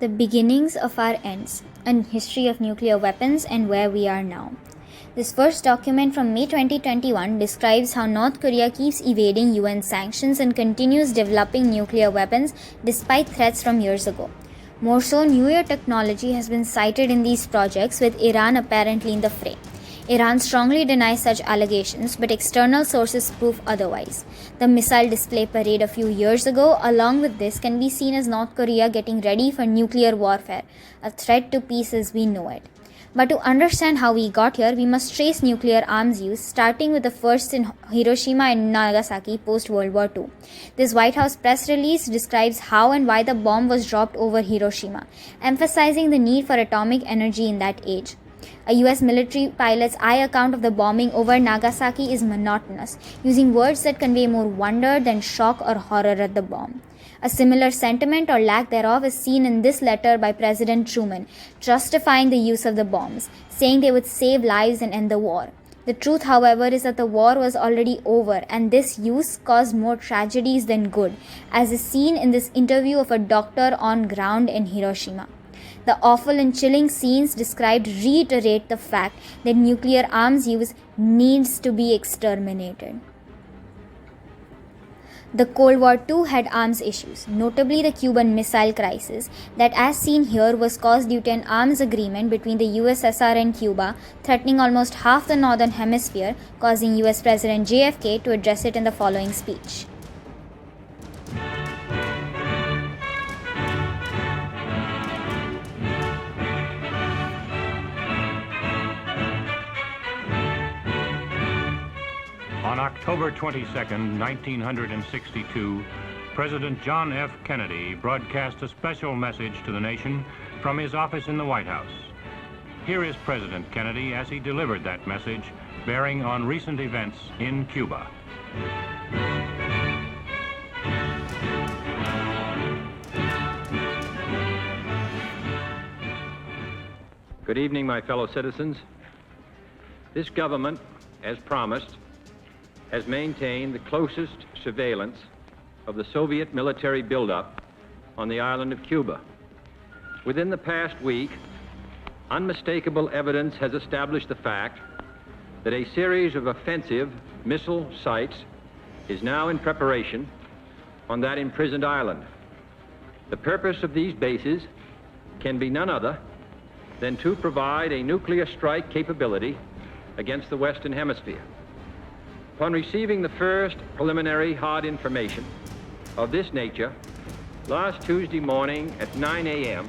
The Beginnings of Our Ends, a history of nuclear weapons and where we are now. This first document from May 2021 describes how North Korea keeps evading UN sanctions and continues developing nuclear weapons despite threats from years ago. More so, nuclear technology has been cited in these projects, with Iran apparently in the fray. Iran strongly denies such allegations, but external sources prove otherwise. The missile display parade a few years ago, along with this, can be seen as North Korea getting ready for nuclear warfare, a threat to peace as we know it. But to understand how we got here, we must trace nuclear arms use, starting with the first in Hiroshima and Nagasaki post-World War II. This White House press release describes how and why the bomb was dropped over Hiroshima, emphasizing the need for atomic energy in that age. A US military pilot's eye account of the bombing over Nagasaki is monotonous, using words that convey more wonder than shock or horror at the bomb. A similar sentiment or lack thereof is seen in this letter by President Truman, justifying the use of the bombs, saying they would save lives and end the war. The truth, however, is that the war was already over, and this use caused more tragedies than good, as is seen in this interview of a doctor on ground in Hiroshima. The awful and chilling scenes described reiterate the fact that nuclear arms use needs to be exterminated. The Cold War II had arms issues, notably the Cuban Missile Crisis, that as seen here was caused due to an arms agreement between the USSR and Cuba, threatening almost half the Northern Hemisphere, causing US President JFK to address it in the following speech. On October 22, 1962, President John F. Kennedy broadcast a special message to the nation from his office in the White House. Here is President Kennedy as he delivered that message, bearing on recent events in Cuba. Good evening, my fellow citizens. This government, as promised, has maintained the closest surveillance of the Soviet military buildup on the island of Cuba. Within the past week, unmistakable evidence has established the fact that a series of offensive missile sites is now in preparation on that imprisoned island. The purpose of these bases can be none other than to provide a nuclear strike capability against the Western Hemisphere. Upon receiving the first preliminary hard information of this nature, last Tuesday morning at 9 a.m.,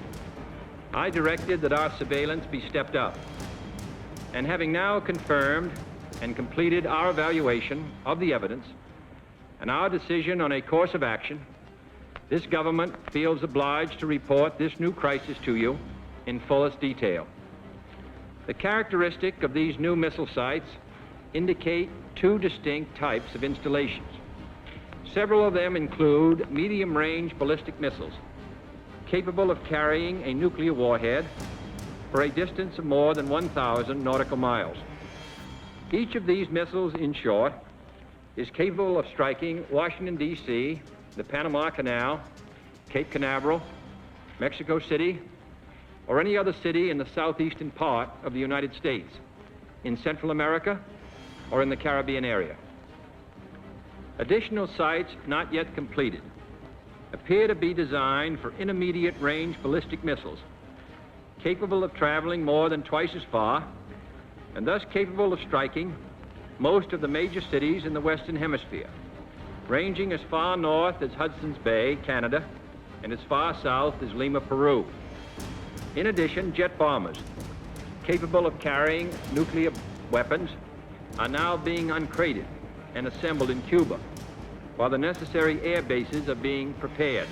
I directed that our surveillance be stepped up. And having now confirmed and completed our evaluation of the evidence and our decision on a course of action, this government feels obliged to report this new crisis to you in fullest detail. The characteristic of these new missile sites indicate two distinct types of installations. Several of them include medium-range ballistic missiles capable of carrying a nuclear warhead for a distance of more than 1,000 nautical miles. Each of these missiles, in short, is capable of striking Washington, D.C., the Panama Canal, Cape Canaveral, Mexico City, or any other city in the southeastern part of the United States, in Central America, or in the Caribbean area. Additional sites not yet completed appear to be designed for intermediate range ballistic missiles capable of traveling more than twice as far and thus capable of striking most of the major cities in the Western Hemisphere, ranging as far north as Hudson's Bay, Canada, and as far south as Lima, Peru. In addition, jet bombers capable of carrying nuclear weapons are now being uncrated and assembled in Cuba, while the necessary air bases are being prepared.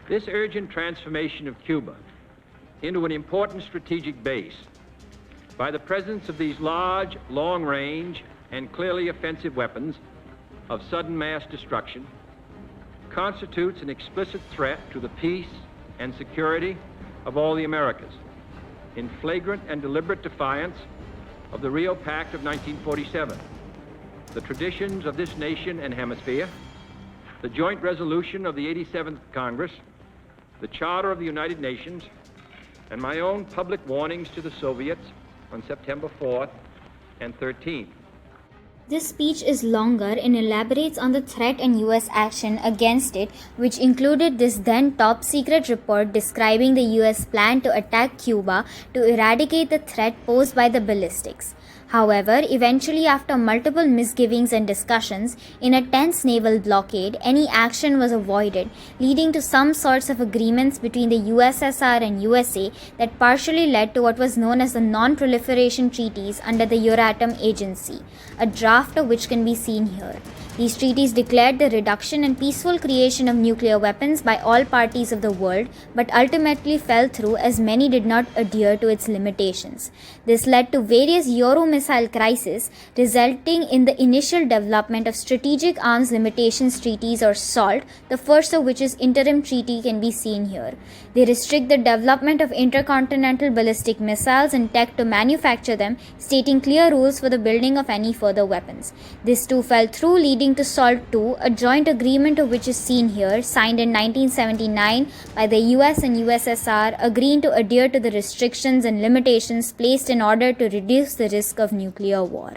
This urgent transformation of Cuba into an important strategic base by the presence of these large, long-range, and clearly offensive weapons of sudden mass destruction constitutes an explicit threat to the peace and security of all the Americas, in flagrant and deliberate defiance of the Rio Pact of 1947, the traditions of this nation and hemisphere, the joint resolution of the 87th Congress, the Charter of the United Nations, and my own public warnings to the Soviets on September 4th and 13th. This speech is longer and elaborates on the threat and US action against it, which included this then top secret report describing the US plan to attack Cuba to eradicate the threat posed by the ballistics. However, eventually after multiple misgivings and discussions, in a tense naval blockade, any action was avoided, leading to some sorts of agreements between the USSR and USA that partially led to what was known as the Non-Proliferation Treaties under the Euratom Agency, a draft of which can be seen here. These treaties declared the reduction and peaceful creation of nuclear weapons by all parties of the world, but ultimately fell through as many did not adhere to its limitations. This led to various Euro-missile crises, resulting in the initial development of Strategic Arms Limitations Treaties or SALT, the first of which is Interim Treaty can be seen here. They restrict the development of intercontinental ballistic missiles and tech to manufacture them, stating clear rules for the building of any further weapons. This too fell through, leading to SALT II, a joint agreement of which is seen here, signed in 1979 by the US and USSR, agreeing to adhere to the restrictions and limitations placed in order to reduce the risk of nuclear war.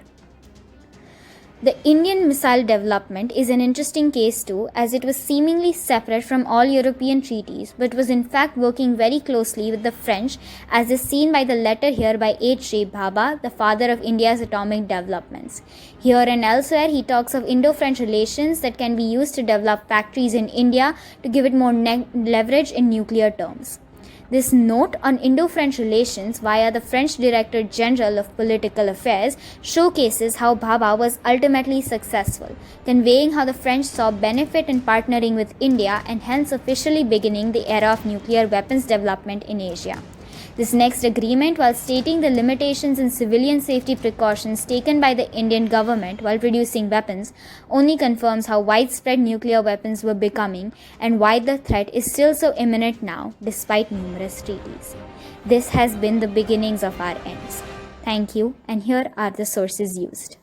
The Indian missile development is an interesting case too, as it was seemingly separate from all European treaties, but was in fact working very closely with the French, as is seen by the letter here by H. Ray Bhabha, the father of India's atomic developments. Here and elsewhere, he talks of Indo-French relations that can be used to develop factories in India to give it more leverage in nuclear terms. This note on Indo-French relations via the French Director General of Political Affairs showcases how Bhabha was ultimately successful, conveying how the French saw benefit in partnering with India and hence officially beginning the era of nuclear weapons development in Asia. This next agreement, while stating the limitations and civilian safety precautions taken by the Indian government while producing weapons, only confirms how widespread nuclear weapons were becoming and why the threat is still so imminent now, despite numerous treaties. This has been the beginnings of our ends. Thank you, and here are the sources used.